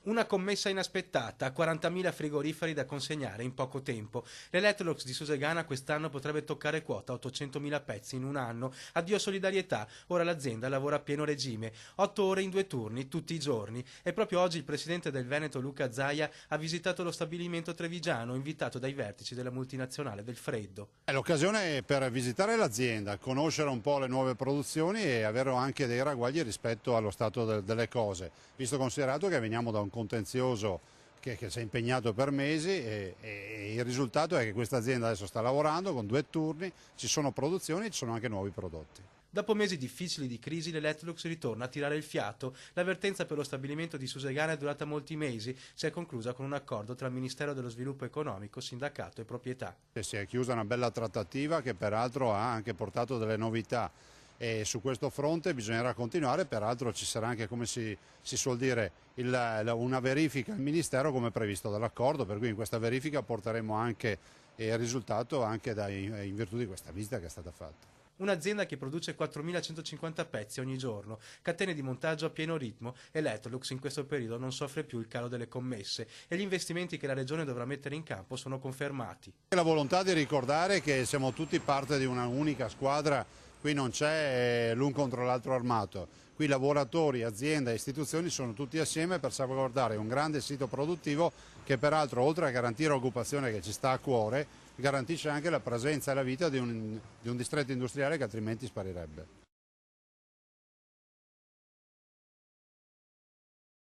Una commessa inaspettata, 40.000 frigoriferi da consegnare in poco tempo. L'Electrolux di Susegana quest'anno potrebbe toccare quota 800.000 pezzi in un anno. Addio solidarietà, ora l'azienda lavora a pieno regime, 8 ore in 2 turni, tutti i giorni. E proprio oggi il presidente del Veneto Luca Zaia ha visitato lo stabilimento trevigiano, invitato dai vertici della multinazionale del freddo. È l'occasione per visitare l'azienda, conoscere un po' le nuove produzioni e avere anche dei ragguagli rispetto allo stato delle cose, visto considerato che veniamo da un contenzioso che si è impegnato per mesi e il risultato è che questa azienda adesso sta lavorando con 2 turni, ci sono produzioni e ci sono anche nuovi prodotti. Dopo mesi difficili di crisi, l'Electrolux ritorna a tirare il fiato. L'avvertenza per lo stabilimento di Susegana è durata molti mesi, si è conclusa con un accordo tra il Ministero dello Sviluppo Economico, sindacato e proprietà. Si è chiusa una bella trattativa che peraltro ha anche portato delle novità. E su questo fronte bisognerà continuare, peraltro ci sarà anche, come si suol dire, una verifica al Ministero come previsto dall'accordo, per cui in questa verifica porteremo anche il risultato anche in virtù di questa visita che è stata fatta. Un'azienda che produce 4.150 pezzi ogni giorno, catene di montaggio a pieno ritmo. Electrolux in questo periodo non soffre più il calo delle commesse e gli investimenti che la Regione dovrà mettere in campo sono confermati. La volontà di ricordare che siamo tutti parte di una unica squadra, qui non c'è l'un contro l'altro armato, qui lavoratori, azienda e istituzioni sono tutti assieme per salvaguardare un grande sito produttivo che peraltro, oltre a garantire l'occupazione che ci sta a cuore, garantisce anche la presenza e la vita di un distretto industriale che altrimenti sparirebbe.